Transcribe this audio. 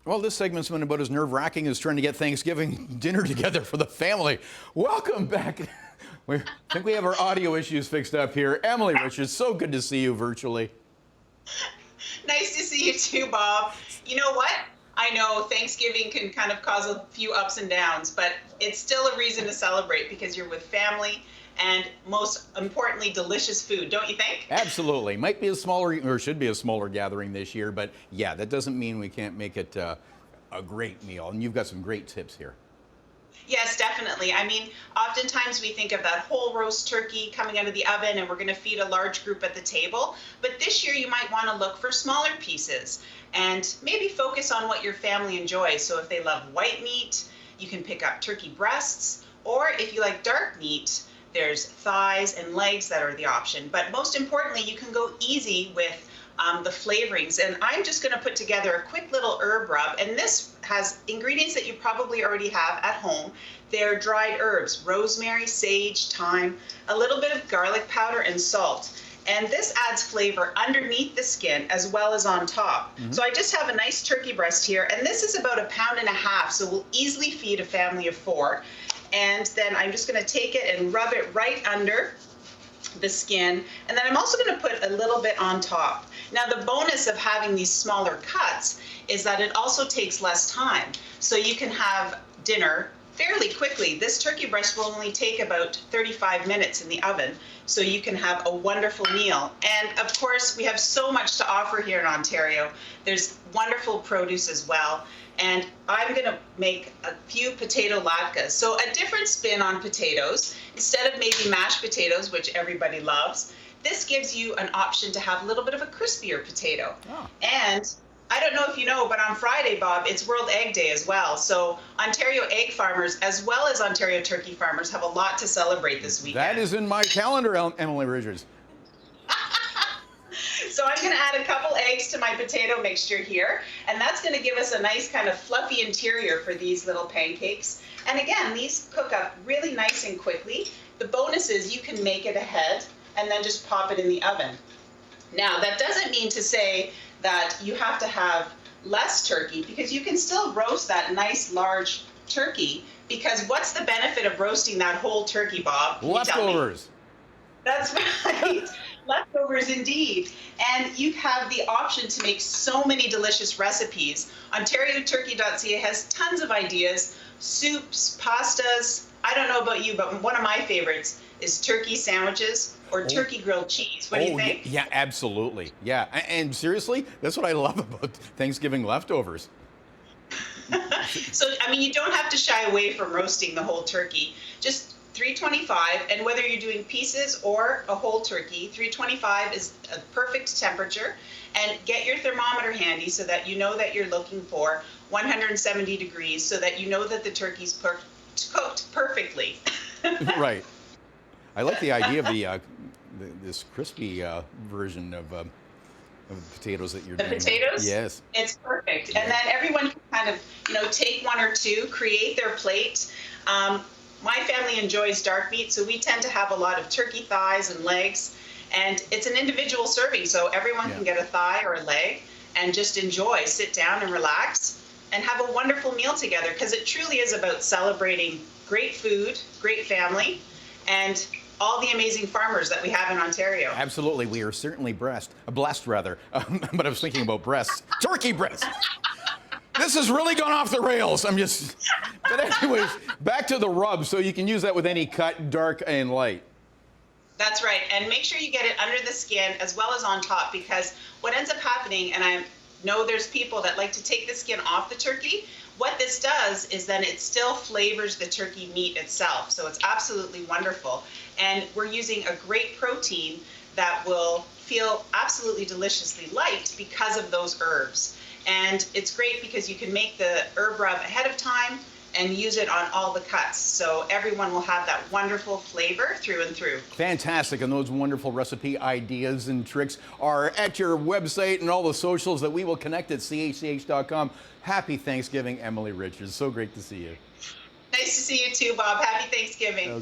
Well, this segment's been about as nerve-wracking as trying to get Thanksgiving dinner together for the family. Welcome back. I think we have our audio issues fixed up here. Emily Richards, so good to see you virtually. Nice to see you too, Bob. You know what? I know Thanksgiving can kind of cause a few ups and downs, but it's still a reason to celebrate because you're with family and, most importantly, delicious food, don't you think? Absolutely. Might be a smaller, or should be a smaller gathering this year, but yeah, that doesn't mean we can't make it a great meal. And you've got some great tips here. Yes, definitely. I mean, oftentimes we think of that whole roast turkey coming out of the oven and we're going to feed a large group at the table. But this year you might want to look for smaller pieces and maybe focus on what your family enjoys. So if they love white meat, you can pick up turkey breasts, or if you like dark meat, there's thighs and legs that are the option. But most importantly, you can go easy with the flavorings. And I'm just going to put together a quick little herb rub. And this has ingredients that you probably already have at home. They're dried herbs: rosemary, sage, thyme, a little bit of garlic powder, and salt. And this adds flavor underneath the skin as well as on top. So I just have a nice turkey breast here, and this is about 1.5 pounds, so we'll easily feed a family of 4. And then I'm just going to take it and rub it right under the skin, and then I'm also going to put a little bit on top. Now, the bonus of having these smaller cuts is that it also takes less time, so you can have dinner fairly quickly. This turkey breast will only take about 35 minutes in the oven, so you can have a wonderful meal. And of course, we have so much to offer here in Ontario. There's wonderful produce as well. And I'm going to make a few potato latkes. So a different spin on potatoes. Instead of maybe mashed potatoes, which everybody loves, this gives you an option to have a little bit of a crispier potato. Oh. And I don't know if you know, but on Friday, Bob, it's World Egg Day as well. So Ontario egg farmers, as well as Ontario turkey farmers, have a lot to celebrate this weekend. That is in my calendar, Emily Richards. So I'm going to add a couple eggs to my potato mixture here, and that's going to give us a nice kind of fluffy interior for these little pancakes. And again, these cook up really nice and quickly. The bonus is you can make it ahead and then just pop it in the oven. Now, that doesn't mean to say that you have to have less turkey, because you can still roast that nice large turkey, because what's the benefit of roasting that whole turkey, Bob? Leftovers. That's right. Leftovers indeed. And you have the option to make so many delicious recipes. OntarioTurkey.ca has tons of ideas: soups, pastas. I don't know about you, but one of my favorites is turkey sandwiches or turkey grilled cheese. What do you think? Yeah, absolutely. Yeah, and seriously, that's what I love about Thanksgiving leftovers. So, I mean, you don't have to shy away from roasting the whole turkey. Just 325, and whether you're doing pieces or a whole turkey, 325 is a perfect temperature. And get your thermometer handy so that you know that you're looking for 170 degrees, so that you know that the turkey's cooked perfectly. Right. I like the idea of this crispy version of potatoes that you're doing. The potatoes? Yes. It's perfect. Yeah. And then everyone can kind of, take one or two, create their plate. My family enjoys dark meat, so we tend to have a lot of turkey thighs and legs. And it's an individual serving, so everyone can get a thigh or a leg and just enjoy, sit down and relax, and have a wonderful meal together, because it truly is about celebrating great food, great family, and all the amazing farmers that we have in Ontario. Absolutely. We are certainly blessed, but I was thinking about breasts. Turkey breasts. This has really gone off the rails. But anyways, back to the rub. So you can use that with any cut, dark and light. That's right. And make sure you get it under the skin as well as on top, because what ends up happening, and I know there's people that like to take the skin off the turkey, what this does is then it still flavors the turkey meat itself. So it's absolutely wonderful. And we're using a great protein that will feel absolutely deliciously light because of those herbs. And it's great because you can make the herb rub ahead of time and use it on all the cuts. So everyone will have that wonderful flavor through and through. Fantastic. And those wonderful recipe ideas and tricks are at your website and all the socials that we will connect at chch.com. Happy Thanksgiving, Emily Richards. So great to see you. Nice to see you too, Bob. Happy Thanksgiving. Okay.